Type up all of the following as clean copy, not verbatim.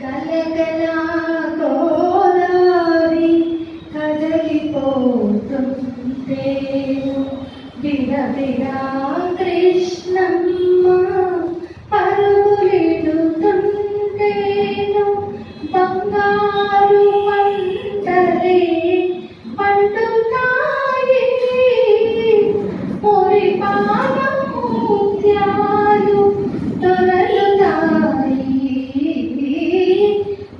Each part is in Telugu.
గలగలా గోదారి కదలిపోతుంటేను బిడబిడా కృష్ణమ్మ పరుగులెడుతుంటేను బంగారు మంటలే పండుతాయి పొరి పాదముత్యాలు దొరలుతాయి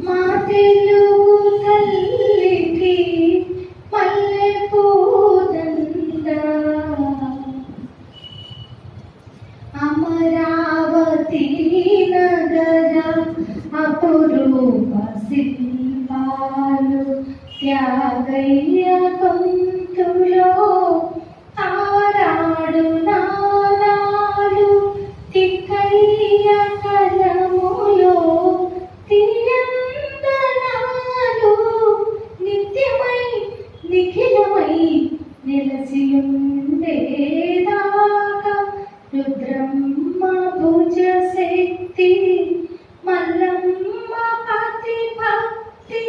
మా తెలుగు తల్లికి పల్లె పూదండ అమరావతి నగర అపురూప శిల్పాలు త్యాగయ్య గొంతులో తారాడు నాదాలు తిక్కయ్య కలములో తీయందనాలు నిత్యమై నిఖిలమై నిలసియుండేదాకా రుద్రమ్మ భుజ శక్తి మల్లమ్మ పతి భక్తి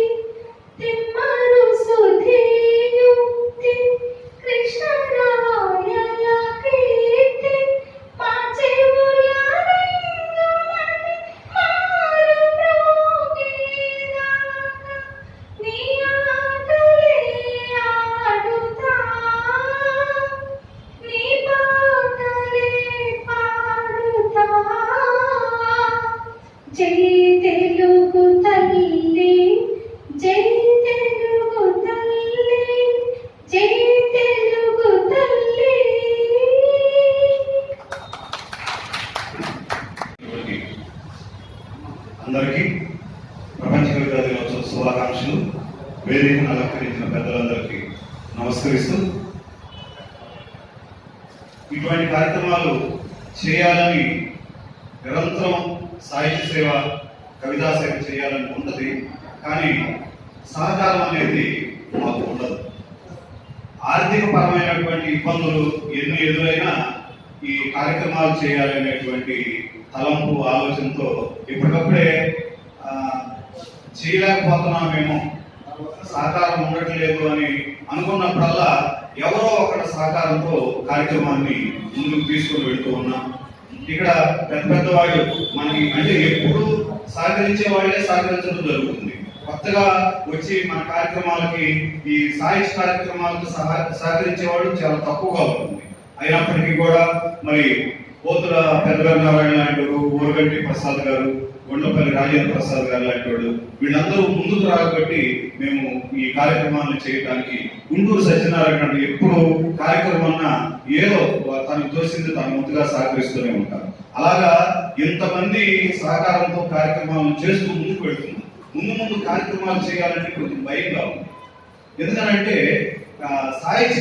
తిమ్మరు సుధీయుక్తి కృష్ణరాయల కీర్తి మా చెవుల రింగుమని మారు మ్రోగేదాకా నీ ఆటలే ఆడుతా నీ పాటలే పాడుతా జై తెలుగు తల్లి జై తెలుగు తల్లి జై తెలుగు తల్లి. అందరికీ ప్రపంచ కవితా దినోత్సవ శుభాకాంక్షలు. వేదికను అలంకరించిన పెద్దలందరికీ నమస్కరిస్తూ ఇటువంటి కార్యక్రమాలు చేయాలని నిరంతరం సాహిత్య సేవ కవితా సేవ చేయాలని ఉంటుంది. కానీ సహకారం అనేది మాకు ఉండదు. ఆర్థిక పరమైనటువంటి ఇబ్బందులు ఎన్ని ఎదురైనా ఈ కార్యక్రమాలు చేయాలనేటువంటి తలంపు ఆలోచనతో ఇప్పటికప్పుడే చేయలేకపోతున్నామేమో, సహకారం ఉండట్లేదు అని అనుకున్నప్పుడల్లా ఎవరో ఒకటి సహకారంతో కార్యక్రమాన్ని ముందుకు తీసుకొని వెళ్తూ ఉన్నాం. ఇక్కడ పెద్ద పెద్ద వాళ్ళు మనకి అంటే ఎప్పుడు సహకరించే వాళ్ళే సహకరించడం జరుగుతుంది. కొత్తగా వచ్చి మన కార్యక్రమాలకి ఈ సాహిత్య కార్యక్రమాలకు సహకరించే వాళ్ళు చాలా తక్కువగా ఉంటుంది. అయినప్పటికీ కూడా మరి పోతుల పెద్దగారు నారాయణ లాంటి ఊరగంటి ప్రసాద్ గారు, గుండ్లపల్లి రాజేంద్ర ప్రసాద్ గారు లాంటి వాళ్ళు వీళ్ళందరూ ముందుకు రాబట్టి మేము ఈ కార్యక్రమాలను చేయడానికి గుంటూరు సత్యనారాయణ ఎప్పుడు కార్యక్రమం ఏదో తనకు తోసింది తన ముందుగా సహకరిస్తూనే ఉంటారు. అలాగా ఇంతమంది సహకారంతో కార్యక్రమాలను చేస్తూ ముందుకు వెళ్తున్నాం. ముందు కార్యక్రమాలు చేయాలంటే కొంచెం భయంగా ఉంది. ఎందుకనంటే సాహిత్య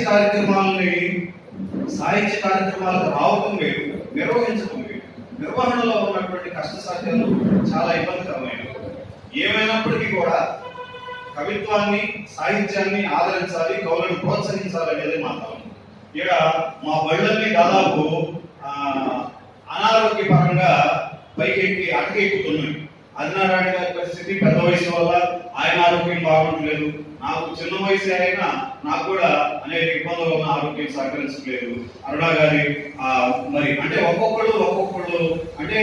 కార్యక్రమాలకు రావటం లేదు, నిర్వహించడం లేదు. నిర్వహణలో ఉన్నటువంటి కష్టసాధ్యాలు చాలా ఇబ్బందికరమైనవి. ఏమైనప్పటికీ కూడా కవిత్వాన్ని సాహిత్యాన్ని ఆదరించాలి, కవులను ప్రోత్సహించాలి అనేది మా తలం. ఇక్కడ మా బళ్ళన్నీ దాదాపు అనారోగ్యపరంగా పైకెక్కి అటకెక్కుతున్నాయి. ఆదినారాయణ గారి పరిస్థితి పెద్ద వయసు వల్ల ఆయన ఆరోగ్యం బాగుండలేదు. నాకు చిన్న వయసు అయినా నాకు కూడా అనేక ఇబ్బందుల వల్ల ఆరోగ్యం సహకరించలేదు. అరుణ గారి మరి అంటే ఒక్కొక్కళ్ళు అంటే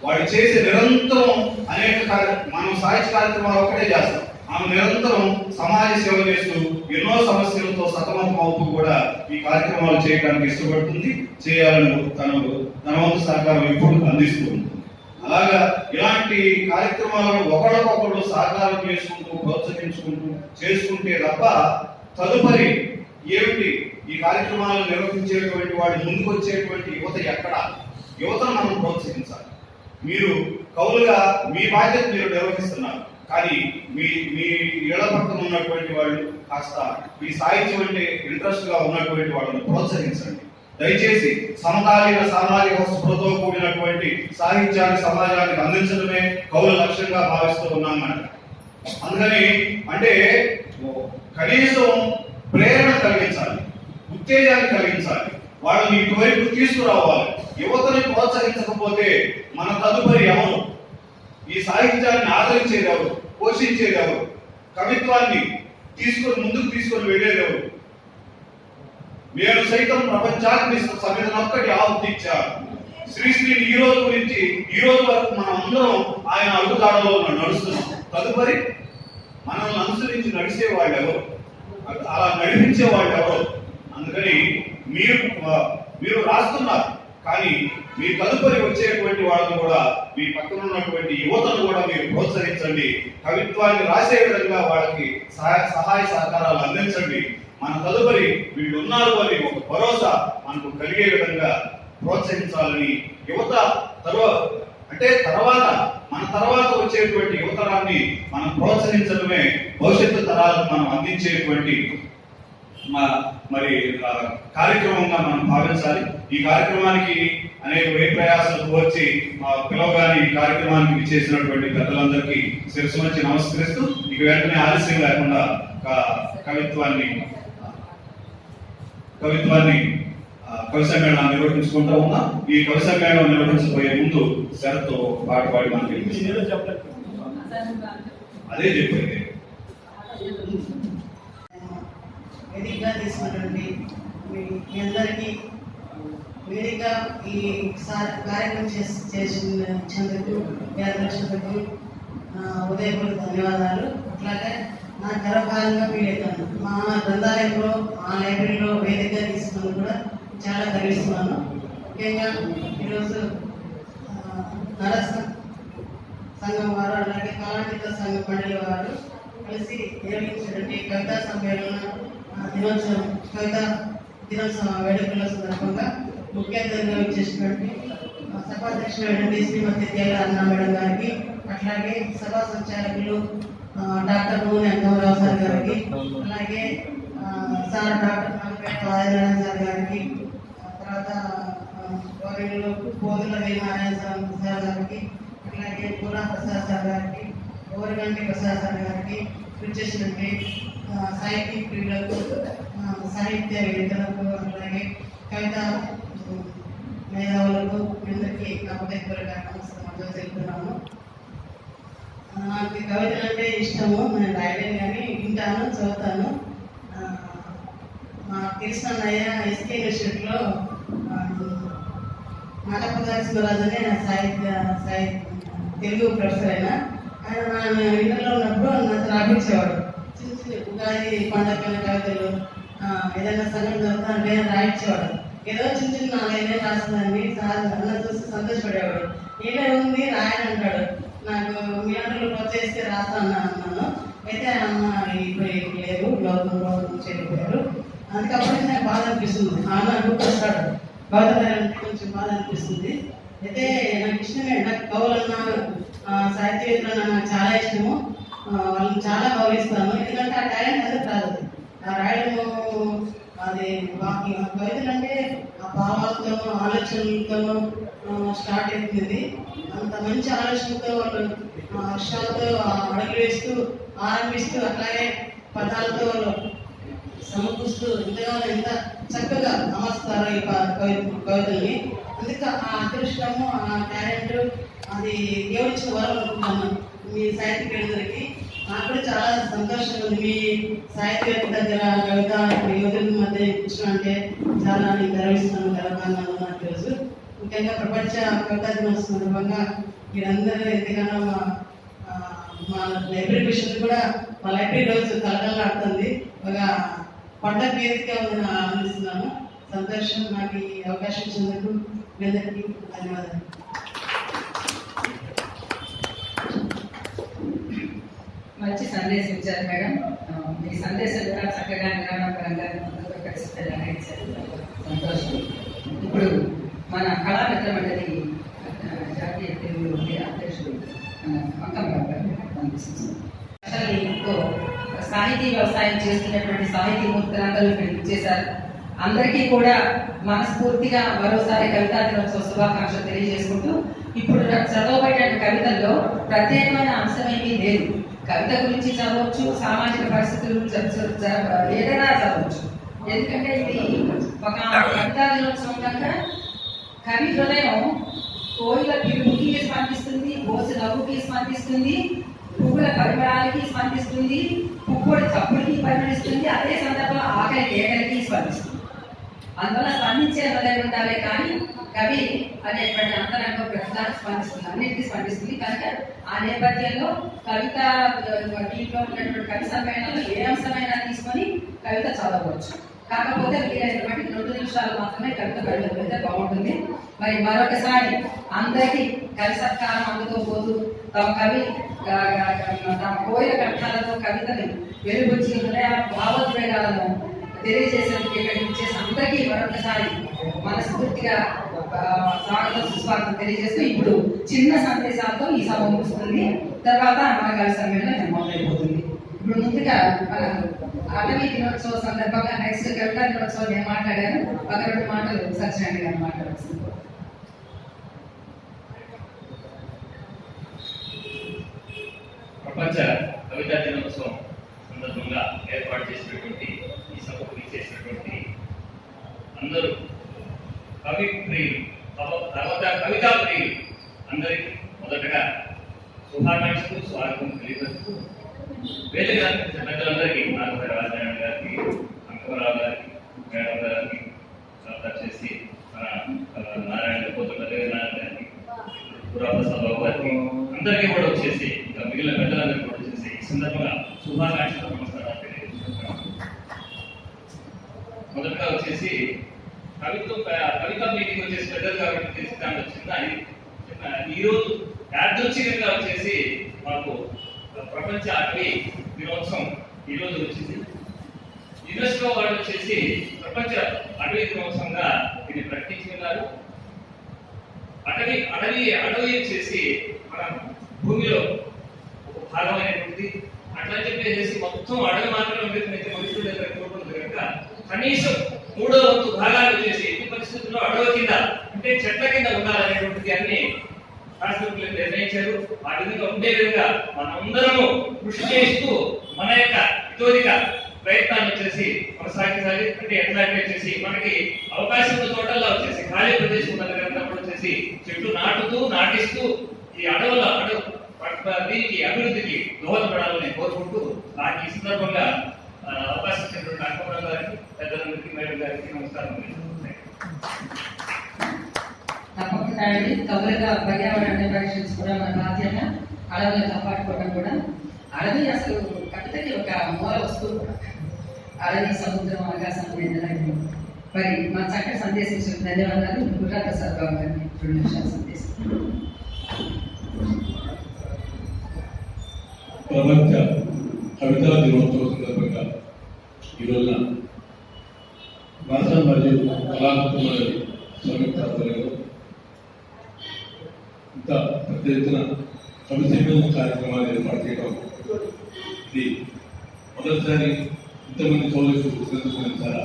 వాడు చేసే నిరంతరం అనేక మనం సాహిత్య కార్యక్రమాలు ఒకటే చేస్తాం. ఆమె నిరంతరం సమాజ సేవ చేస్తూ ఎన్నో సమస్యలతో సతమతం అవుతూ కూడా ఈ కార్యక్రమాలు చేయడానికి ఇష్టపడుతుంది. చేయాలని తన వంతు సహకారం ఎప్పుడు అందిస్తూ ఉంటుంది. అలాగా ఇలాంటి కార్యక్రమాలను ఒకళ్ళకొకళ్ళు సహకారం చేసుకుంటూ ప్రోత్సహించుకుంటూ చేసుకుంటే తప్ప తదుపరి ఏమిటి ఈ కార్యక్రమాలను నిర్వహించేటువంటి వాడి ముందుకు వచ్చేటువంటి యువత ఎక్కడ? యువతను మనం ప్రోత్సహించాలి. మీరు కవులుగా మీ బాధ్యత మీరు నిర్వహిస్తున్నారు, కానీ మీ ఇళ్ల పక్కన ఉన్నటువంటి వాళ్ళు కాస్త ఈ సాహిత్యం అంటే ఇంట్రెస్ట్ గా ఉన్నటువంటి వాళ్ళని ప్రోత్సహించండి. దయచేసి సమకాలీన సామాజిక స్పృహతో కూడినటువంటి సాహిత్యాన్ని సమాజానికి అందించడమే కవుల లక్ష్యంగా భావిస్తూ ఉన్నాం మనం. అందుకని అంటే కనీసం ప్రేరణ కలిగించాలి, ఉత్తేజాన్ని కలిగించాలి, వాళ్ళని ఇటువైపు తీసుకురావాలి. యువతని ప్రోత్సహించకపోతే మన తదుపరి ఎవరు? ఈ సాహిత్యాన్ని ఆదరించేది ఎవరు, పోషించేది ఎవరు, కవిత్వాన్ని ముందుకు తీసుకొని వెళ్ళేది ఎవరు? నేను సైతం ప్రపంచాగ్ని సమిధనొక్కటి ఆహుతిచ్చాను. శ్రీశ్రీని ఈ రోజు గురించి ఈ రోజు వరకు మనం అందరం ఆయన అడుగుదాడలో నడుస్తున్నాం. తదుపరి మనల్ని అనుసరించి నడిచే వాళ్ళు ఎవరు, అలా నడిపించే వాళ్ళు ఎవరు? అందుకని మీరు రాస్తున్నారు, కానీ మీ తదుపరి వచ్చేటువంటి వాళ్ళను కూడా, మీ పక్కన ఉన్నటువంటి యువతను కూడా మీరు ప్రోత్సహించండి. కవిత్వాన్ని రాసే విధంగా వాళ్ళకి సహాయ సహకారాలు అందించండి. మన తదుపరి వీళ్ళు ఉన్నారు అని ఒక భరోసా మనకు కలిగే విధంగా ప్రోత్సహించాలని యువత మన తర్వాత వచ్చేటువంటి యువతరాన్ని మనం ప్రోత్సహించడమే భవిష్యత్తు తరాలకు మనం అందించేటువంటి మరి కార్యక్రమంగా మనం భావించాలి. ఈ కార్యక్రమానికి అనేక ప్రయాసాలు వచ్చి పిలవగానే ఈ కార్యక్రమానికి ఇచ్చేసినటువంటి పెద్దలందరికీ శిరస్సు నుంచి నమస్కరిస్తూ ఇక వెంటనే ఆలస్యం లేకుండా కవిత్వాన్ని కవి సమ్మేళనాన్ని నిర్వహించుకుంటా ఉన్నా. ఈ కవి సమ్మేళనం నిర్వహించబోయే ముందు శరత్ పాట పాడి మనకి అదే చెప్పేది. వేదికగా తీసుకున్నటువంటి మీ అందరికీ వేదిక ఈ కార్యక్రమం చేసినందుకు మీ అధ్యక్షులకు ఉదయపూర్వక ధన్యవాదాలు. అట్లాగే నా గర్వకారంగా ఫీల్ అవుతాను. మా గ్రంథాలయంలో, మా లైబ్రరీలో వేదికగా తీసుకుని కూడా చాలా గర్విస్తున్నాను. ముఖ్యంగా ఈరోజు నరస సంఘం వారు, అలాగే కళాతీత సంఘం మండలి వారు కలిసి నిర్వహించినటువంటి కవితా సమ్మేళన కవితా దినోత్సవ వేడుకల సందర్భంగా ముఖ్య అతిథిగా వచ్చేసినటువంటి సభాధ్యక్షులైనటువంటి శ్రీమతి తేల అన్నా మేడం గారికి, అట్లాగే సభా సంచాలకులు డాక్టర్ నూనె గౌరవ సార్ గారికి, అలాగే సార్ డాక్టర్ నారాయణ సార్ గారికి, తర్వాత పోదుల నారాయణ సార్ గారికి, అట్లాగే పూరా ప్రసాద్ సార్ గారికి, ఓరిగంటి ప్రసాద్ సార్ గారికి, వచ్చేసినటువంటి సాహిత్య ప్రియులకు, సాహిత్య వేదికలకు, అలాగే కవిత మేధావులకు అందరికీ నా ఉదయపూర్వక నమస్కారం తెలుపుతున్నాను. నాకు కవితలు అంటే ఇష్టము. నేను రాయలేను కానీ వింటాను, చదువుతాను. మా కృష్ణన్నయ్య ఎస్కే యూనివర్సిటీలో నాటపదారి శివరాజు అనే సాహిత్య తెలుగు ప్రొఫెసర్ అయినా. ఆయన ఇంటర్లో ఉన్నప్పుడు నాతో రాపించేవాడు. చిన్న చిన్న ఉగాది పండుగ కవితలు, ఏదైనా సంఘటన జరుగుతుంటే రాయించేవాడు. ఏదో చిన్న చిన్న 4 రాసిందని సార్ అన్న చూసి సంతోషపడేవాడు. ఏదో ఉంది రాయనంటాడు. నాకు మీ అందరూ ప్రోత్సహిస్తే రాస్తాను అన్నాను. అయితే అమ్మ ఇప్పుడు లేరు, లోకంలో చెల్లిపోయారు. అందుకప్పుడు నాకు బాధ అనిపిస్తుంది. అన్న గుర్తొస్తాడు, బాధపడాలంటే కొంచెం బాధ అనిపిస్తుంది. అయితే నాకు ఇష్టమే, నాకు కవులన్నా సాహిత్యవేత్తలన్నా నాకు చాలా ఇష్టము. వాళ్ళని చాలా గౌరవిస్తాను. ఎందుకంటే ఆ టాలెంట్ అనేది రాదు. ఆ రాయడము అది కవితలు అంటే ఆ భావాలతోనూ ఆలోచనలతోనూ స్టార్ట్ అవుతుంది. అంత మంచి ఆలోచనతో వాళ్ళు అక్షరాలతో అడుగులు వేస్తూ ఆరంభిస్తూ, అట్లాగే పదాలతో సమకూరుస్తూ ఎంత చక్కగా అమర్స్తారు ఈ కవితల్ని. అందుకే ఆ అదృష్టము, ఆ టాలెంట్ అది దేవుడిచ్చిన వరం అనుకుంటున్నాను మీ సాహిత్యవేత్తలకి. నాకు కూడా చాలా సంతోషంగా ఉంది. మీ సాహిత్యవేత్త దగ్గర కవిత యువతుల మధ్య కూర్చోడం అంటే చాలా నేను గర్విస్తున్నాను, గర్వకారణాలు నాకు తెలుసు. ముఖ్యంగా ప్రపంచ కవితా దినోత్సవం సందర్భంగా మీరందరూ ఎంతగానో మా లైబ్రరీ విషయంలో కూడా మా లైబ్రరీ రోజు కలకలాడుతుంది. ఒక పండగ వేదిక ఉందని ఆనందిస్తున్నాను. సంతోషం. నాకు ఈ అవకాశం ఇచ్చినందుకు మీ అందరికీ ధన్యవాదాలు. మంచి సందేశం ఇచ్చారు మేడం. మీ సందేశం కూడా చక్కగా నిరాడంబరంగా ఖచ్చితంగా ఇచ్చారు. సంతోషం. ఇప్పుడు మన కళామిత్ర మండలి జాతీయ తెలుగు అధ్యక్షుడు అంకమ్మ గారు సాహితీ వ్యవసాయం చేస్తున్నటువంటి సాహితీమూర్తులందరూ ఇక్కడ ఇచ్చేశారు. అందరికీ కూడా మనస్ఫూర్తిగా మరోసారి కవితా దినోత్సవ శుభాకాంక్షలు తెలియజేసుకుంటూ, ఇప్పుడు చదవబడిన కవితల్లో ప్రత్యేకమైన అంశం ఏమీ లేదు. కవిత గురించి చదవచ్చు, సామాజిక పరిస్థితుల గురించి ఏదైనా చదవచ్చు. ఎందుకంటే ఇది ఒక కవితా దినోత్సవం కనుక కవి హృదయం కోయిల పిలుపుకి స్పందిస్తుంది, బోసు నవ్వుకి స్పందిస్తుంది, పువ్వుల పరిమళాలకి స్పందిస్తుంది, పువ్వుడి చప్పుడికి పరిమళిస్తుంది, అదే సందర్భంలో ఆకలి కేకలికి స్పందిస్తుంది. అందువల్ల స్పందించే హృదయం ఉండాలి, కానీ కవి అనేటువంటి అంతరంగం ప్రతిదానికి స్పందిస్తుంది, అన్నిటికీ స్పందిస్తుంది. కనుక ఆ నేపథ్యంలో కవిత దీంట్లో ఉన్నటువంటి కవి సమ్మేళనంలో ఏ అంశమైనా తీసుకొని కవిత చదవచ్చు. కాకపోతే వీలైనటువంటి 2 నిమిషాలు మాత్రమే కవిత కవిత బాగుంటుంది. మరి మరొకసారి అందరికీ కవి సత్కారం అందుతూ పోతూ తమ కవి తమ కోయిల కంఠాలతో కవితని వెలుగుచ్చి హృదయ భావోద్వేగాలను తెలియజేసేందుకు ఇక్కడికి వచ్చేసి అందరికీ మరొకసారి మనస్ఫూర్తిగా స్వాగతం సుస్వాగతం తెలియజేస్తూ ఇప్పుడు చిన్న సందేశాలతో ఈ సభ ముగుస్తుంది. తర్వాత మన కవి సమ్మేళనం మొదలైపోతుంది. ఇప్పుడు ముందుగా మన అటవీ దినోత్సవ సందర్భంగా నెక్స్ట్ కవితా దినోత్సవం నేను మాట్లాడాను. ఒక 2 మాటలు సత్యనారాయణ గారు మాట్లాడాల్సింది. ప్రపంచ కవితా దినోత్సవం సందర్భంగా ఏర్పాటు చేసినటువంటి ఈ సభకు ఇచ్చేసినటువంటి అందరూ కవి ప్రియులు, తర్వాత కవితా ప్రియులు అందరికీ మొదటగా శుభాకాంక్షలు, స్వాగతం తెలియజేస్తూ వేదిక పెద్దలందరికీ నాగపల్లి రాజనారాయణ గారికి, అంకమరావు గారికి, మేడం గారికి, తర్వాత వచ్చేసి మన నారాయణ పోతుల నారాయణ గారికి, పురాప్రసాద్ బాబు గారికి అందరికీ కూడా వచ్చేసి ఇంకా మిగిలిన పెద్దలందరికీ కూడా వచ్చేసి ఈ సందర్భంగా శుభాకాంక్షలు, నమస్కారాలు తెలియజేస్తున్నాను. మొదటగా వచ్చేసి కవిత మీటింగ్ వచ్చేసి పెద్దలు కాబట్టి తెలిసి దాంట్లో చిన్న ఈరోజు యాదృచ్ఛికంగా వచ్చేసి మాకు ప్రపంచ అటవీ దినోత్సవం ఈరోజు వచ్చింది. యునెస్కో వాళ్ళు వచ్చేసి ప్రపంచ అటవీ దినోత్సవంగా దీన్ని ప్రకటించుకున్నారు. అటవీ వచ్చేసి మన భూమిలో ఒక భాగమైనటువంటి అట్లా చెప్పేసి మొత్తం అడవి మాత్రమే మనుషుల దగ్గర కోరుకుంటుంది కనుక కనీసం 3వ వంతు భాగాలు వచ్చేసి ఎన్ని పరిస్థితుల్లో అడవి కింద అంటే చెట్ల కింద ఉండాలనేటువంటిది అన్ని శాస్త్రజ్ఞులు నిర్ణయించారు. ఆ విధంగా ఉండే విధంగా మనందరము కృషి చేస్తూ మన యొక్క ఇతోదిక ప్రయత్నాన్ని వచ్చేసి కొనసాగించాలి. అంటే ఎట్లా వచ్చేసి మనకి అవకాశం ఉన్న చోటల్లో వచ్చేసి ఖాళీ ప్రదేశం ఉన్న దగ్గర వచ్చేసి చెట్లు నాటిస్తూ ఈ దీనికి అభివృద్ధికి దోహదపడాలని కోరుకుంటూ నాకు ఈ సందర్భంగా అవకాశం ఇచ్చినటువంటి అంకమరావు గారికి, పెద్దలందరికీ, మేడం గారికి నమస్కారం. తప్పకుండా అండి. కవులుగా పర్యావరణ పరిరక్షించుకోవడం మన బాధ్యత. అడవులను కాపాడుకోవడం కూడా. అడవి అసలు కవితకి ఒక మూల వస్తువు కూడా. అడవి, సముద్రం, ఆకాశం ఎండలాంటి. మరి మా చక్కటి సందేశం ఇచ్చిన ధన్యవాదాలు. పురాప్రసాద్ బాబు గారిని 2 నిమిషాల సందేశం. ప్రపంచ కవితా దినోత్సవం సందర్భంగా ఈరోజున రాష్ట్ర మరియు కళాత్మక సంయుక్త ఆధ్వర్యంలో ఇంత పెద్ద ఎత్తున కవి సమ్మేళన కార్యక్రమాలు ఏర్పాటు చేయడం ఇది మొదటిసారి ఇంతమంది కవులకు చాలా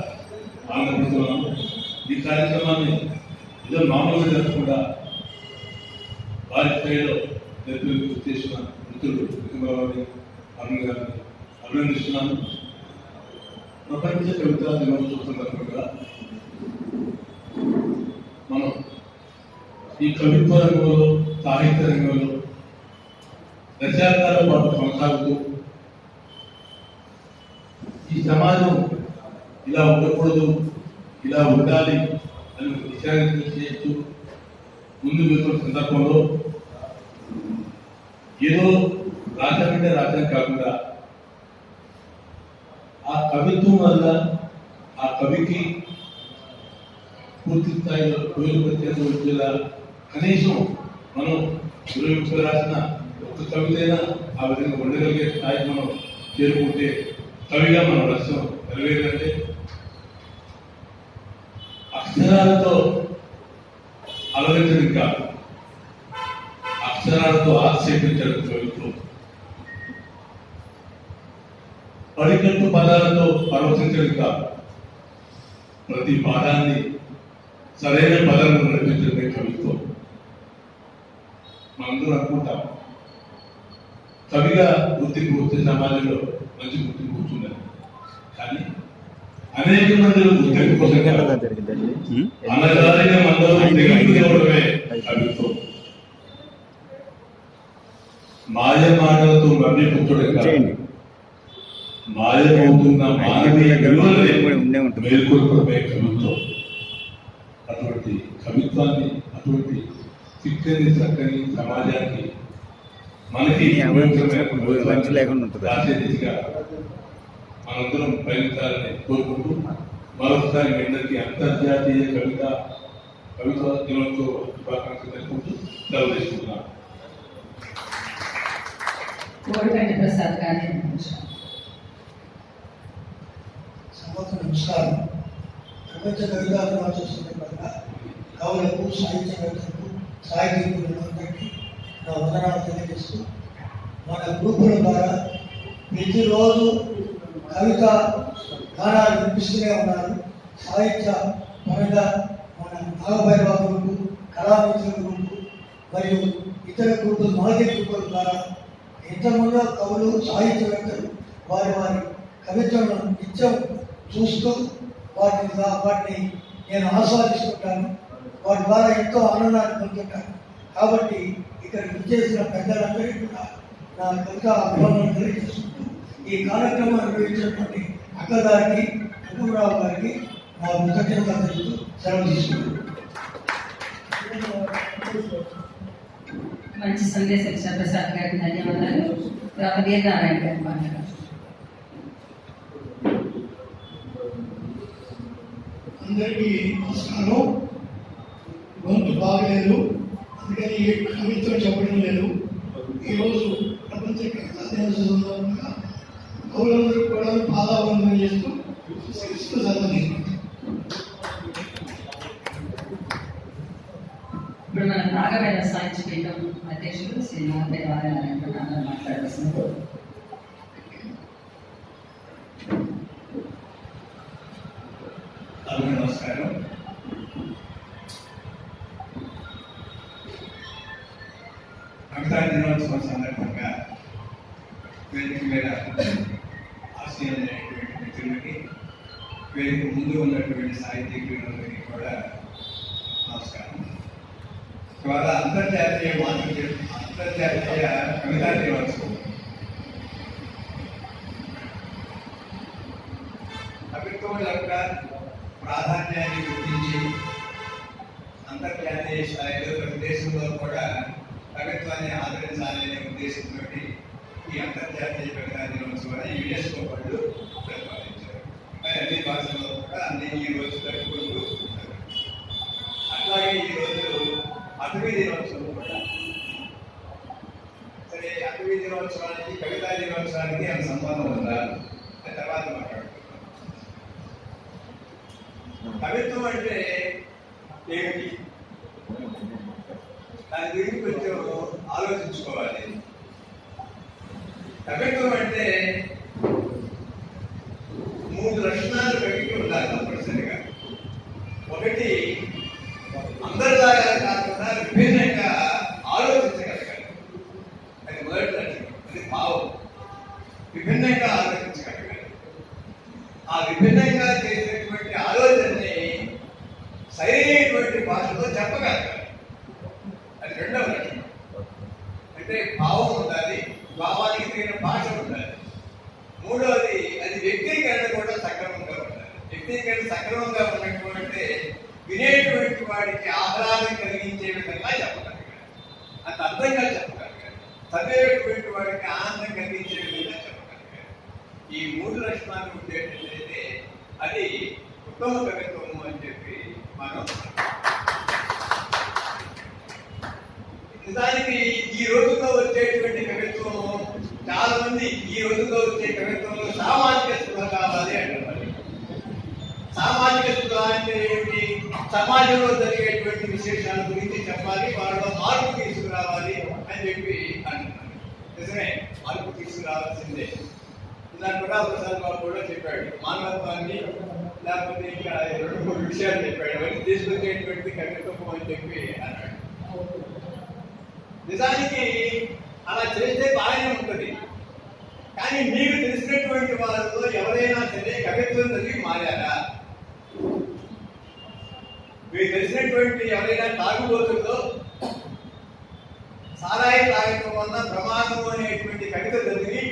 ఆనందపడుతున్నాను. ఈ కార్యక్రమాన్ని ఏదో మామూలుగా జరగకుండా వారి స్థాయిలో చేసిన మిత్రులు అరుణ్ గారిని అభినందిస్తున్నాను. ప్రపంచ కవితా దినోత్సవం సందర్భంగా మనం ఈ కవిత్వ రంగంలో, సాహిత్య రంగంలో దశాబ్దాల పాటు కొనసాగుతూ ఈ సమాజం ఇలా ఉండకూడదు, ఇలా ఉండాలి అని దిశానిర్దేశం చేస్తూ ముందు వెళ్తున్న సందర్భంలో ఏదో రాజమంటే రాజ్యం కాకుండా ఆ కవిత్వం వల్ల ఆ కవికి పూర్తి స్థాయిలో కోయిలు ప్రత్యేకంగా వచ్చేలా కనీసం మనం 20 రాసిన ఒక్క కవితైనా ఆ విధంగా ఉండగలిగే స్థాయికి మనం చేరుకుంటే కవిగా మన లక్ష్యం నెరవేరంటే అక్షరాలతో అలరించడం కాదు, అక్షరాలతో ఆక్షేపించడం కవిత్వం. పడికట్టు పదాలతో పరవశించడం కాదు, ప్రతి పాఠాన్ని సరైన పదాలను నడిపించడమే కవిత్వం. మనందరూ అనుకుంటాం కవిగా గుర్తింపు వచ్చే సమాజంలో మంచి గుర్తింపు వచ్చిందని, కానీ అనేక మంది గుర్తింపు కోసం అనగానే మందరం కవిత్వం. మాయ మాటలతో మళ్ళీ పుట్టుడే మాయమవుతున్న మానవీయ విలువలనే మేల్కొల్పడమే కవిత్వం. అటువంటి కవిత్వాన్ని, అటువంటి చిక్కని చక్కని సమాజానికి మనకి రాసే దిశగా మనందరం ప్రయత్నించాలని కోరుకుంటూ మరొకసారి మీ అందరికీ అంతర్జాతీయ కవిత్వ దినోత్సవ శుభాకాంక్షలు తెలుపుకుంటూ సెలవు తీసుకుంటున్నాను. కోడికంటి ప్రసాద్ గారిని సభకు నమస్కారం. ప్రపంచ కవితా దినోత్సవ సందర్భంగా కవులకు, సాహిత్యవేత్తలకు, సాహితీకులందరికీ నా వందనాలు తెలియజేస్తూ, మన గ్రూపుల ద్వారా ప్రతిరోజు కవిత గానాలు వినిపిస్తూనే ఉన్నారు. సాహిత్య పరంగా మన నాగభైరవ గ్రూపు, కళామిత్రుల గ్రూపు మరియు ఇతర గ్రూపులు, మాజీ గ్రూపుల ద్వారా ఎంతమందో కవులు, సాహిత్యవేత్తలు వారి వారి కవిత్వాలను నిత్యం చూస్తూ వాటిని నేను ఆస్వాదిస్తుంటాను. వాటి ద్వారా ఎంతో ఆనందాన్ని పొందుతుంటాను. కాబట్టి ఇక్కడ విచ్చేసిన పెద్దలందరికీ కూడా నా కవిత అభిమానాలు తెలియజేసుకుంటూ ఈ కార్యక్రమం నిర్వహించినటువంటి అక్కగారికి, కుటుంబరావు గారికి నా కృతజ్ఞతలు తెలుపుతూ సెలవు తీసుకుంటున్నాను. మంచి సందేశం ఇచ్చారు ప్రసాద్ గారికి ధన్యవాదాలు. వీరనారాయణ గారు మాట్లాడారు. అందరికీ నమస్కారం. గొంతు బాగలేదు, అందుకని కవిత్వం చెప్పడం లేదు. ఈరోజు ప్రపంచ కవితా దినోత్సవం సందర్భంగా కవులందరూ కూడా పాదావందనం చేస్తూ సెలవు తీసుకుంటాం. ఇప్పుడు మన నాగవేద సాహిత్య పీఠం అధ్యక్షుడు శ్రీ నాగవేద నారాయణ మాట్లాడుతున్నారు. నమస్కారం. కవితా దినోత్సవం సందర్భంగా వేదిక మీద ఆశీర్వైనటువంటి మిత్రులకి, వేదిక ముందు ఉన్నటువంటి సాహితీకులందరికీ కూడా నమస్కారం. ఇవాళ అంతర్జాతీయ కవితా దినోత్సవం. కవిత్వం యొక్క ప్రాధాన్యాన్ని గుర్తించి అంతర్జాతీయ స్థాయిలో ప్రతి దేశంలో కూడా కవిత్వాన్ని ఆదరించాలనే ఉద్దేశంతో ఈ అంతర్జాతీయ కవితా దినోత్సవాన్ని యునెస్కో వాళ్ళు ప్రతిపాదించారు. అన్ని భాషల్లో కూడా అన్ని ఈ రోజు జరుపుకుంటూ ఉంటారు. అట్లాగే ఈరోజు అటవీ దినోత్సవం కూడా. సరే, అటవీ దినోత్సవానికి కవితా దినోత్సవానికి అంత సంబంధం ఉందా తర్వాత మాట్లాడుతున్నాం. కవిత్వం అంటే ఏమిటి, దాని గురించి కొంచెం ఆలోచించుకోవాలి. కవిత్వం అంటే 3 లక్షణాలు కవికి ఉండాలి తప్పనిసరిగా. ఒకటి, అందరిలాగా కాకుండా విభిన్నంగా ఆలోచించగలగాలి. అది మొదటి లక్షణం. అది భావం. విభిన్నంగా ఆలోచించగలగాలి. ఆ విభిన్నంగా చేసేటువంటి ఆలోచనని సరైనటువంటి భాషలో చెప్పగలగాలి. అది రెండవ లక్షణం. అంటే భావం ఉండాలి, భావానికి తగిన భాష ఉండాలి. మూడవది, అది వ్యక్తీకరణ కూడా సక్రమంగా ఉండాలి. వ్యక్తీకరణ సక్రమంగా ఉన్నటువంటి వినేటువంటి వాడికి ఆహ్లాదం కలిగించే విధంగా చెప్పగలగాలి. అంత అర్థంగా చెప్పగలగాలి. చదివేటువంటి వాడికి ఆనందం కలిగించే విధంగా చెప్పగలగాలి. ఈ 3 లక్షణాలు ఉండేటట్లయితే అది ఉత్తమ కవిత్వము అని చెప్పి మనం. నిజానికి ఈ రోజుల్లో వచ్చేటువంటి కవిత్వం, చాలా మంది ఈ రోజుల్లో వచ్చే కవిత్వంలో సామాజిక స్పృహ కావాలి అంటారు. సామాజిక స్పృహ అంటే ఏమిటి? సమాజంలో జరిగేటువంటి విశేషాల గురించి చెప్పాలి, వాళ్ళలో మార్పు తీసుకురావాలి అని చెప్పి అంటున్నారు. నిజమే, మార్పు తీసుకురావాల్సిందే. దాని కూడా ప్రసాద్ బాబు కూడా చెప్పాడు. మానవత్వాన్ని లేకపోతే ఇంకా 2-3 విషయాలు చెప్పాడు. అవన్నీ తీసుకొచ్చేటువంటి కవిత్వం అని చెప్పి అన్నాడు. నిజానికి అలా చేస్తే బాగానే ఉంటుంది. కానీ మీకు తెలిసినటువంటి వాళ్ళతో ఎవరైనా సరే కవిత్వం చదివి మారారా? మీకు తెలిసినటువంటి ఎవరైనా తాగుబోతుందో సారాయి తాగటం వల్ల ప్రమాదం అనేటువంటి కవిత చదివి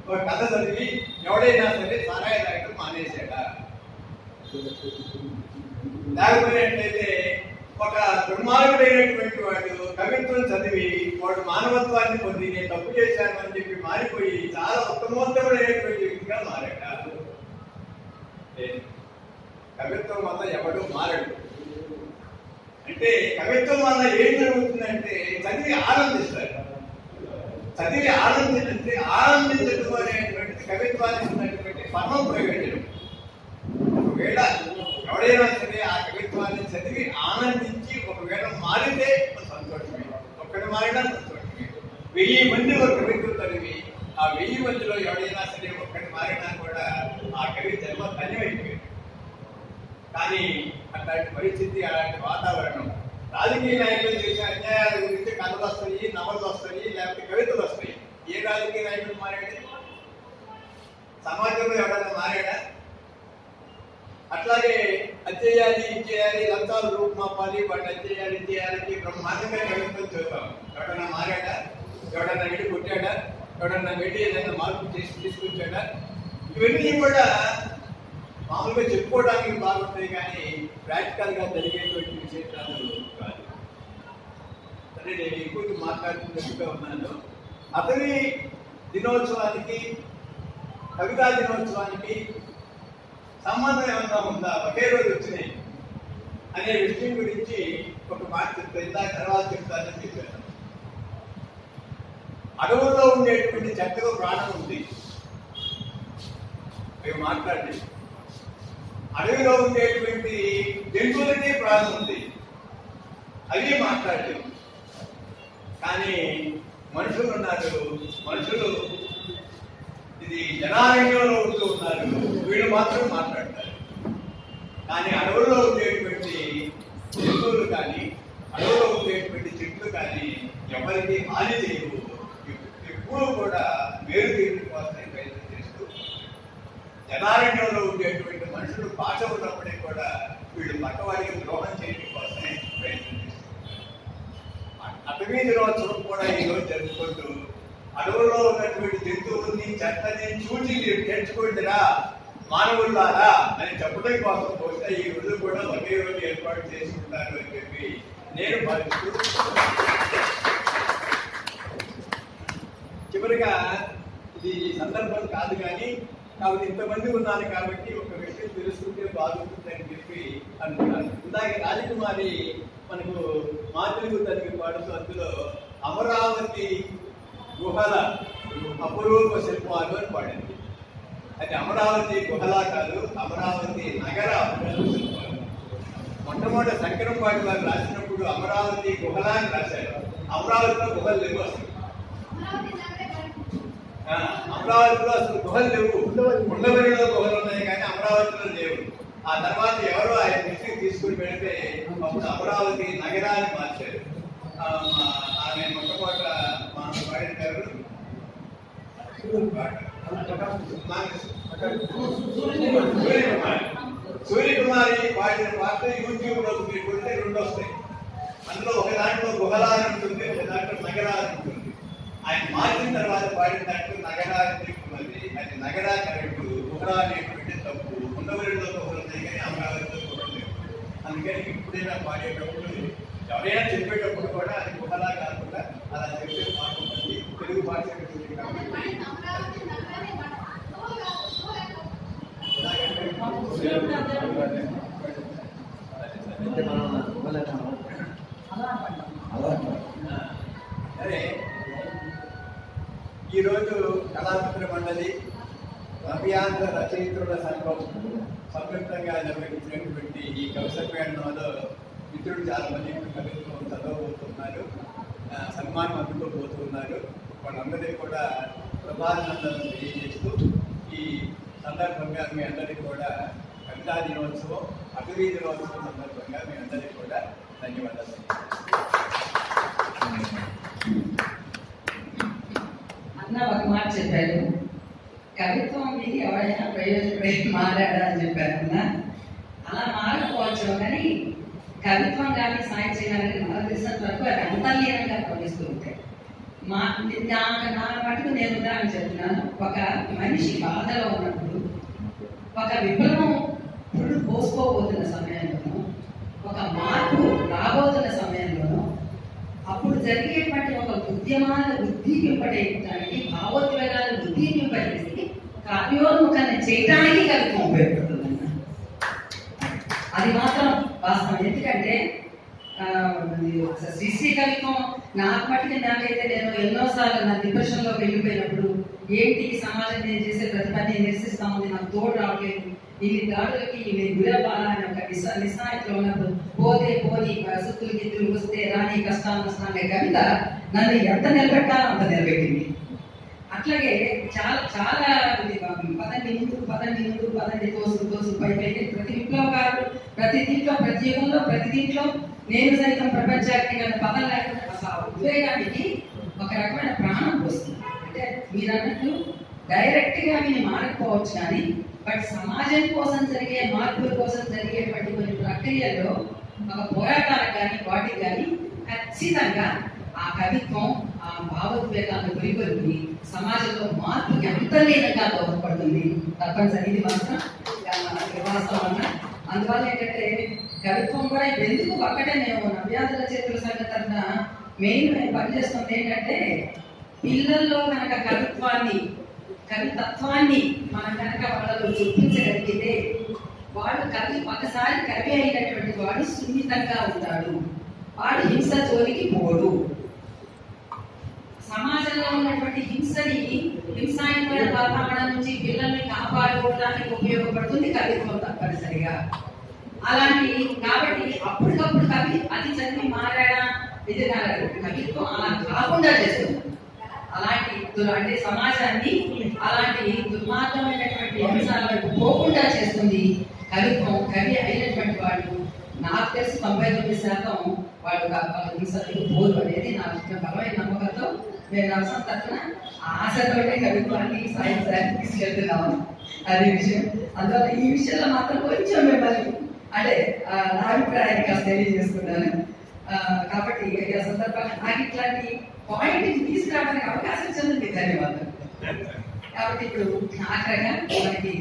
ఒక కథ చదివి ఎవడైనా సరే సారాయి తాగటం మానేశాడా? లేకపోయినట్లయితే ఒక దుర్మార్గుడైనటువంటి వాడు కవిత్వం చదివి వాడు మానవత్వాన్ని పొంది నేను తప్పు చేశాను అని చెప్పి మారిపోయి చాలా ఉత్తమోత్తముడైనటువంటి వ్యక్తిగా మారాడు. కవిత్వం వల్ల ఎవడు మారడు. అంటే కవిత్వం వల్ల ఏం జరుగుతుందంటే చదివి ఆనందిస్తాడు. చదివి ఆనందించే ఆనందించడం అనేటువంటిది కవిత్వానికి ఉన్నటువంటి పరమ ప్రయోజనం. ఒకవేళ ఎవడైనా సరే ఆ కవిత్వాన్ని చదివి ఆనందించి ఒకవేళ మారితే సంతోషమే. ఒక్కడు మారినా సంతోషమే. 1000 మంది ఒక కవిత్వం చదివి ఆ 1000 మందిలో ఎవడైనా సరే ఒక్కటి మారినా కూడా ఆ కవి జన్మ ధన్యమైపోయింది. కానీ అట్లాంటి పరిస్థితి, అలాంటి వాతావరణం రాజకీయ నాయకులు చేసే అన్యాయాల గురించి కథలు వస్తాయి, నవలు వస్తాయి, లేకపోతే కవితలు వస్తాయి. ఏ రాజకీయ నాయకుడు మారాడు? సమాజంలో ఎవరైనా మారాడా? అట్లాగే అచ్చేయాలి, ఇచ్చేయాలి, లంచాలు రూపుమాపాలి, వాటిని అచ్చేయాలి, ఇచ్చేయాలి బ్రహ్మాండంగా కవిత్వం చదువుతాం. ఎవడన్నా మారాడా? ఎవడన్నా వెళ్ళి కొట్టాడా? ఎవడన్నా వెళ్ళి ఏదైనా మార్పు చేసి తీసుకొచ్చాడా? ఇవన్నీ కూడా మామూలుగా చెప్పుకోవడానికి బాగుంటాయి, కానీ ప్రాక్టికల్ గా జరిగేటువంటి విశేషాలు కాదు. సరే, నేను ఎక్కువ మాట్లాడుతున్నట్టుగా ఉన్నాను. అతని దినోత్సవానికి, కవితా దినోత్సవానికి సంబంధం ఏమన్నా ఉందా? ఒకే రోజు వచ్చినాయి అనే విషయం గురించి ఒక మాట చెప్తా. ఇందాక తర్వాత చెప్తానని చెప్పాను. అడవుల్లో ఉండేటువంటి చెట్టకు ప్రాణం ఉంది, మేము మాట్లాడి. అడవిలో ఉండేటువంటి జంతువులకి ప్రాణం ఉంది, అవి మాట్లాడలేము. కానీ మనుషులు ఉన్నారు, మనుషులు ఇది జనారణ్యంలో ఉంటూ ఉన్నారు, వీళ్ళు మాత్రం మాట్లాడతారు. కానీ అడవుల్లో ఉండేటువంటి జంతువులు కానీ, అడవులో ఉండేటువంటి చెట్లు కానీ ఎవరికి హాని చేయవు. ఎప్పుడూ కూడా మేలు తీరు కోసమే ప్రయత్నం చేస్తూ, జనారణ్యంలో ఉండేటువంటి మనుషులు భాష ఉన్నప్పటికీ కూడా వీళ్ళు పక్కవారికి ద్రోహం చేయడం కోసమే ప్రయత్నం చేస్తారు. అటవీ దినోత్సవం కూడా ఈరోజు జరుపుకుంటూ అడవుల్లో ఉన్నటువంటి జంతువుల్ని, చెత్తని చూచి మీరు నేర్చుకుంటారా మానవులారా అని చెప్పడం కోసం బహుశా ఈ రోజు కూడా ఒకే రోజు ఏర్పాటు చేసుకుంటారు అని చెప్పి నేను భావిస్తూ, చివరిగా ఇది సందర్భం కాదు కానీ కాబట్టి ఇంతమంది ఉన్నారు కాబట్టి ఒక విషయం తెలుసుకుంటే బాగుంటుందని చెప్పి అనుకున్నాను. ఇందాక రాజకుమారి మనకు మాతృకు తనకి పాడుతూ అందులో అమరావతి గుహల అపురూప శిల్పాలు అని పాడింది. అది అమరావతి గుహల కాదు, అమరావతి నగర అపురూప శిల్పాలు. మొట్టమొదటి శంకరంపాటి వారు రాసినప్పుడు అమరావతి గుహల అని రాశారు. అమరావతిలో గుహలు లేవు అసలు. అమరావతిలో అసలు గుహలు లేవు. ఉండవల్లిలో గుహలు ఉన్నాయి కానీ అమరావతిలో లేవు. ఆ తర్వాత ఎవరో ఆయన దృష్టికి తీసుకుని వెళితే అప్పుడు అమరావతి నగరాన్ని మార్చారు. ఆమె మొట్టమొదట మనం పాడిన గారు సూర్యకుమారి పాడిన పాట యూట్యూబ్ లో మీరు కొడితే 2 వస్తాయి. అందులో ఒక దాంట్లో గుహలా అని ఉంటుంది, ఒక దాంట్లో నగరా అని ఉంటుంది. ఆయన మార్చిన తర్వాత పాడిన దాంట్లో నగరా అని చెప్పుకున్నది. అది నగరా కరెక్ట్, గుహరా అనేటువంటి తప్పు. ఉండవల్లిలో గుహలు ఉన్నాయి కానీ అమరావతిలో గుహలు లేవు. అందుకని ఇప్పుడైనా పాడేటప్పుడు ఎవరైనా చెప్పేటప్పుడు కూడా అది గుహలా కాకుండా అలా చెప్పే మాట ఉంటుంది. తెలుగు భాష సరే, ఈరోజు కళామిత్ర మండలి నవ్యాంధ్ర రచయిత్రుల సంఘం సంయుక్తంగా నిర్వహించినటువంటి ఈ కవి సమ్మేళనంలో మిత్రులు చాలా మంది కవిత్వం చదవబోతున్నారు, సన్మానం అందుకోబోతున్నారు. వాళ్ళందరికీ కూడా శుభాభినందనలు తెలియజేస్తూ ఈ సందర్భంగా మీ అందరికీ కూడా కవితా దినోత్సవం, అటవీ దినోత్సవం సందర్భంగా మీ అందరికీ కూడా ధన్యవాదాలు. అన్న ఒక మాట చెప్పారు, కవిత్వం ఇది ఎవరైనా ప్రయోజనపై మారాడా అని చెప్పారు అన్న. అలా మారకపోవచ్చు కానీ కవిత్వం కానీ సాహిత్యం కానీ మనకు తెలిసినంత వరకు అది అంతర్లీనంగా ప్రవహిస్తూ ఉంటాయి. నా మటుకు నేను ఉదాహరణ చెప్తున్నాను. ఒక మనిషి బాధలో ఉన్నప్పుడు, ఒక విప్లవం పురుడు పోసుకోబోతున్న సమయంలోనూ, ఒక మార్పు రాబోతున్న సమయంలోనూ, అప్పుడు జరిగేటువంటి ఒక ఉద్యమాలను ఉద్దీపింపడానికి, భావోద్వేగాలను ఉద్దీపింపజేసి కావ్యోన్ముఖాన్ని చేయడానికి కవిత్వం ఉపయోగపడుతుందన్న. అది మాత్రం వాస్తవం. ఎందుకంటే శ్రీశ్రీ కవిత్వం నాకు మట్టికి నాకైతే నేను ఎన్నోసార్లు నా డిప్రెషన్లో వెళ్ళిపోయినప్పుడు, ఏంటి సమాజం నేను చేసే ప్రతి పని నిరసిస్తా ఉంది, నాకు తోడు రావట్లేదు, ఇన్ని దాడులకి నేను గురవ్వాలా అని ఒక నిస్సాయిలో ఉన్నప్పుడు, పోతే పోని సుత్తులు గిత్తులు వస్తే రాని కష్టాలు నష్టాలనే కవిత నన్ను ఎంత నిలబెట్టాలో అంత నిలబెట్టింది. అట్లాగే చాలా చాలా పదండి తోసు పైకి ప్రతి విప్లవకారుడు ప్రతి యుగంలో ప్రతి దీంట్లో నేను సైతం ప్రపంచానికి పదం లేకుండా అసలు ఆ ఉద్వేగానికి ఒక రకమైన ప్రాణం పోస్తుంది. అంటే మీరు అన్నట్టు డైరెక్ట్ గా మీరు మారకపోవచ్చు, కానీ బట్ సమాజం కోసం జరిగే మార్పుల కోసం జరిగేటువంటి కొన్ని ప్రక్రియల్లో ఒక పోరాటాలకు కానీ వాటికి కానీ ఖచ్చితంగా ఆ కవిత్వం ఆ భావోద్వేగాలను కొలిపొలిపి సమాజంలో మార్పుకి అంతర్లీనంగా దోహదపడుతుంది. తప్పనిసరి ఇది మాత్రం వాస్తవం. అందువల్ల ఏంటంటే కవిత్వం కూడా ఇప్పుడు ఎందుకు ఒక్కటే మేము నవ్యాంధ్ర చేతుల సంఘ తరఫున మెయిన్ మేము పనిచేస్తుంది ఏంటంటే, పిల్లల్లో కనుక కవితత్వాన్ని మనం కనుక వాళ్ళలో చూపించగలిగితే వాడు ఒకసారి కవి అయినటువంటి వాడు సున్నితంగా ఉంటాడు, వాడు హింస జోలికి పోడు. సమాజంలో ఉన్నటువంటి హింసాయుతమైన వాతావరణం నుంచి పిల్లల్ని కాపాడుకోవడానికి ఉపయోగపడుతుంది కవిత్వం తప్పనిసరిగా. అలాంటి కాబట్టి అప్పటికప్పుడు కవి అది చదివి మారాడా ఇది కవిత్వం అలా కాకుండా చేస్తుంది. అలాంటి అంటే సమాజాన్ని అలాంటి దుర్మార్గమైనటువంటి అంశాల వైపు పోకుండా చేస్తుంది కవిత్వం. కవి అయినటువంటి వాళ్ళు నాకు తెలిసి 99% వాళ్ళు హింసలకు పోరు అనేది నా బలమైన నమ్మకంతో నేను నమ్మకం తరఫున ఆశతోటే కవిత్వాన్ని సాహిత్యాన్ని తీసుకెళ్తున్నాము. అది విషయం. అందువల్ల ఈ విషయంలో మాత్రం కొంచెం మిమ్మల్ని అంటే నా అభిప్రాయాన్ని కాస్త తెలియజేసుకున్నాను. కాబట్టి ఈ సందర్భంగా నాకు ఇట్లాంటి పాయింట్ తీసుకురావడానికి అవకాశం ఇచ్చినందుకు ధన్యవాదాలు. కాబట్టి ఇప్పుడు ఆఖరిగా మనకి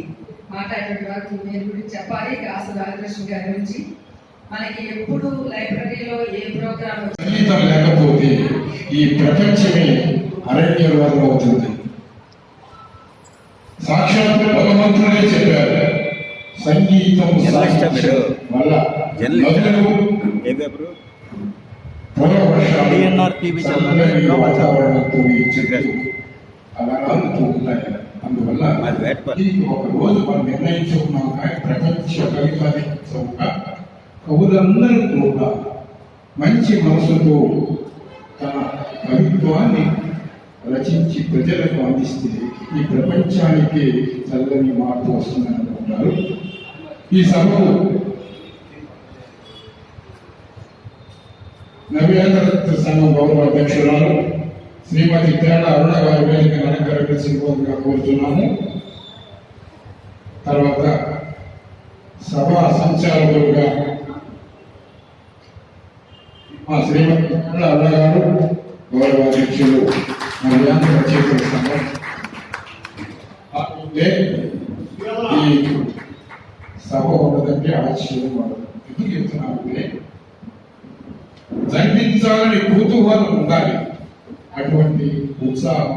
మాట్లాడేటువంటి వారికి నేను గురించి చెప్పాలి. కాసు రాజలక్ష్మి గారి గురించి మనకి ఎప్పుడు లైబ్రరీలో ఏ ప్రోగ్రామ్ సంగీతం లేకపోతే ఈ ప్రపంచమే అరణ్యవాదం అవుతుంది. సాక్షాత్ భగవంతుడే చెప్పారు, సంగీతం వల్ల వాతావరణంతో అలరాలుతూ ఉంటాయి. అందువల్ల ఒక రోజు మనం నిర్ణయించుకున్నాం. కానీ ప్రపంచ కవితా కవులందరూ కూడా మంచి మనసుతో తన కవిత్వాన్ని రచించి ప్రజలకు అందిస్తే ఈ ప్రపంచానికి చల్లని మార్పు వస్తుందని అనుకుంటారు. ఈ సభకు నవ్యాంధ్ర సంఘం గౌరవ అధ్యక్షురాలు శ్రీమతి తేడ అరుణ గారి వేదిక అలంకరించగా కోరుతున్నాము. తర్వాత సభా సంచాలకులుగా మా శ్రీమతి తేడ అరుణ గారు గౌరవ అధ్యక్షులు నవ్యాంధ్ర చేతుల సంఘం. ఈ సభ ఉన్నదంటే ఆశ్చర్యం పడదు. ఎందుకు చెప్తున్నానంటే జన్మించాలని కుతూహలం ఉండాలి. అటువంటి ఉత్సాహం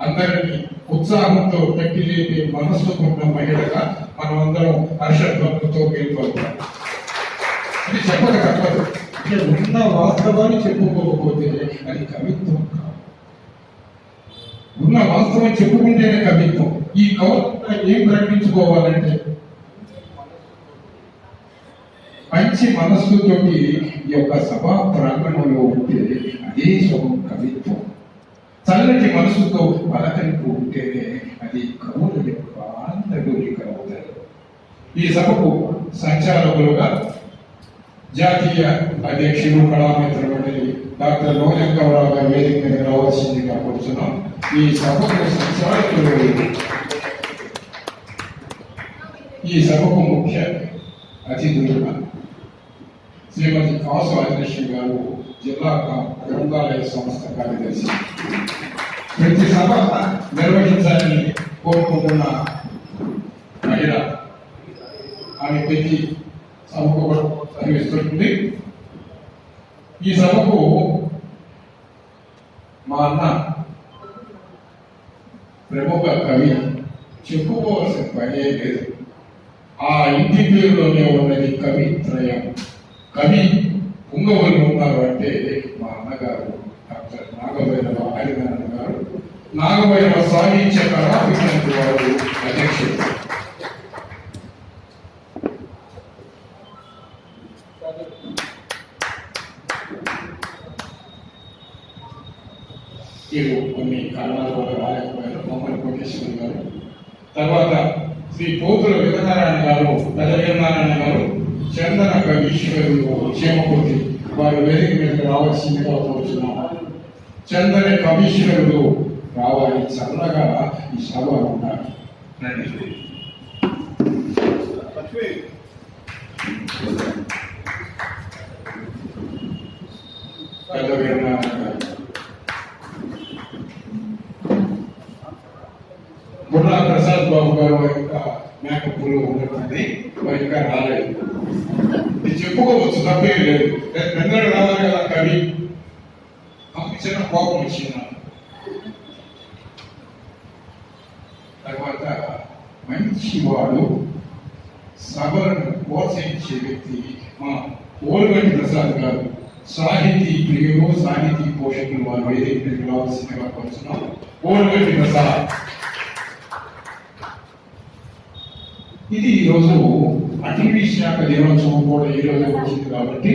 అందరినీ ఉత్సాహంతో పెట్టి లేపే మనస్సు ఉన్న మహిళగా మనం అందరం హర్షధ్వనులతో వెళ్ళిపోతాం. అది చెప్పక తప్పదు. ఉన్న వాస్తవాన్ని చెప్పుకోకపోతే అది కవిత్వం కాదు. ఉన్న వాస్తవం చెప్పుకుంటేనే కవిత్వం. ఈ కవిత్వం ఏం ప్రకటించుకోవాలంటే మంచి మనస్సుతోటి ఈ యొక్క సభా ప్రాంగణంలో ఉంటే అదే శుభం కవిత్వం. చల్లటి మనసుతో పలకరింపు ఉంటేనే అది కవుల యొక్క ఆనందడోలికలు అవుతాయి. ఈ సభకు సంచాలకులుగా జాతీయ అధ్యక్షులు కళామిత్రులు డాక్టర్ లోనంగవరావు గారి వేదిక మీద రావాల్సిందిగా కోరుతున్నాం. ఈ సభకు సంచాలకులు ఈ సభకు ముఖ్య అతిథులుగా శ్రీమతి కాసు రాజలక్ష్మి గారు జిల్లా గ్రంథాలయ సంస్థ కార్యదర్శి. ప్రతి సభ నిర్వహించాలని కోరుకుంటున్న మహిళ ఆమె ప్రతి సభకు నిర్వహిస్తుంది. ఈ సభకు మా అన్న ప్రముఖ కవి చెప్పుకోవాల్సిన పనే లేదు. ఆ ఇంటి పేరులోనే ఉన్నది కవిత్రయం. కవి పుంగవులు ఉన్నారు అంటే మా అన్నగారు డాక్టర్ నాగభైరవ హరినారాయణ గారు, నాగభైరవ సాహిత్య కళాపీఠానికి వారు అధ్యక్షుడు. కొన్ని కారణాల వల్ల రాలేకపోయారు మమ్మల్ని కోటేశ్వరి గారు. తర్వాత శ్రీ పోతుల వీరనారాయణ గారు, పెద్ద వీరనారాయణ గారు, చందన కవీశ్వరులు క్షేమపూర్తి వారు వేదిక మీదకి రావాల్సిందిగా కోరుతున్నాము. చందన కవీశ్వరులు రావాలి, చల్లగా ఈ సభ ఉండాలి. రండి. పెద్ద వీరనారాయణ గారు, బుర్రా ప్రసాద్ బాబు గారు వారి యొక్క మేకప్లో ఉన్నటువంటి వారి ఇంకా రాలేదు. ఇది చెప్పుకోవచ్చు, తప్పేం లేదు. వెంకట రావాలి కదా కవి, చిన్న కోపం వచ్చింది. తర్వాత మంచి వాడు, సభలను ప్రోత్సహించే వ్యక్తి మా ఓరుగంటి ప్రసాద్ గారు. సాహితీ ప్రియులు, సాహితీ పోషకులు వారు వేదిక రావాల్సిందిగా కోరుతున్నాం. ఓరుగంటి ప్రసాద్. ఇది ఈరోజు అటవీ శాఖ దినోత్సవం కూడా ఈ రోజు వచ్చింది కాబట్టి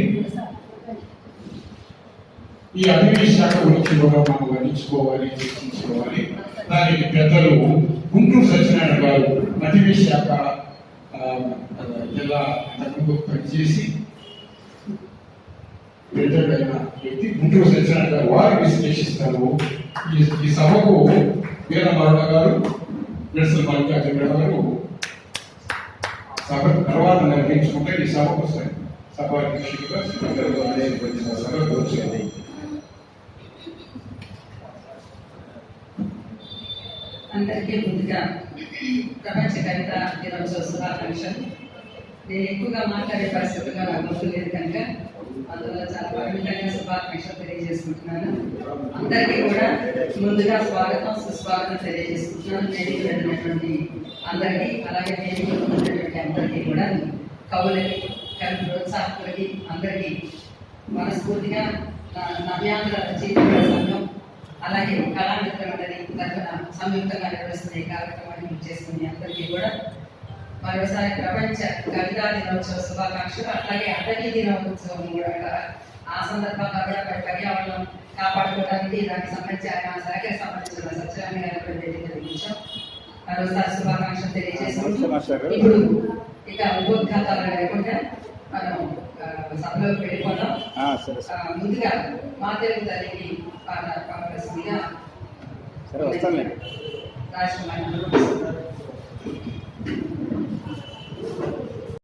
ఈ అటవీ శాఖ గురించి కూడా మనం గణించుకోవాలి, చర్చించుకోవాలి. దానికి పెద్దలు గుంటూరు సత్యనారాయణ గారు అటవీ శాఖ జిల్లా తరఫున పనిచేసి పెద్దడైన వ్యక్తి గుంటూరు సత్యనారాయణ గారు వారు విశ్లేషిస్తారు. ఈ సభకు వీరమరణ గారు, విడసల మల్లికార్జున గారు సభ తర్వాత నిర్వహించుకుంటే ఈ సభకు వస్తాయి. సభాధ్యక్షుడిగా సభకు వచ్చేది. అందరికీ ముందుగా ప్రపంచ కవిత దినోత్సవ శుభాకాంక్షలు. నేను ఎక్కువగా మాట్లాడే పరిస్థితుల్లో నాకు గుర్తు లేదు కనుక అందులో చాలా పరిమితంగా శుభాకాంక్షలు తెలియజేసుకుంటున్నాను. అందరికీ కూడా ముందుగా స్వాగతం, సుస్వాగతం తెలియజేసుకుంటున్నాను. నేను వెళ్ళినటువంటి అందరికీ, అలాగే నేను ఉన్నటువంటి అందరికీ కూడా, కవులకి, కవి ప్రోత్సాహకులకి అందరికీ మనస్ఫూర్తిగా నవ్యాంధ్ర రచయితల సంఘం అలాగే కళామిత్రులందరి తరఫున సంయుక్తంగా నిర్వహిస్తున్న ఈ కార్యక్రమాన్ని చేసుకుని అందరికీ కూడా మరోసారి ప్రపంచ కవితా దినోత్సవ శుభాకాంక్షలు. అట్లాగే అటవీ దినోత్సవం కూడా ఆ సందర్భంగా కూడా పర్యావరణం కాపాడుకోవడానికి దానికి సంబంధించి ఆయన శాఖకు సంబంధించిన సత్యనారాయణ గారి వేదిక నిర్మించాం. మరోసారి శుభాకాంక్షలు తెలియజేసుకుంటూ ఇప్పుడు ఇక ఉపోద్ఘాతాలు లేకుండా మనం సభలోకి వెళ్ళిపోదాం. ముందుగా మా తెలుగు తల్లికి పాడవలసిందిగా రాజకుమారి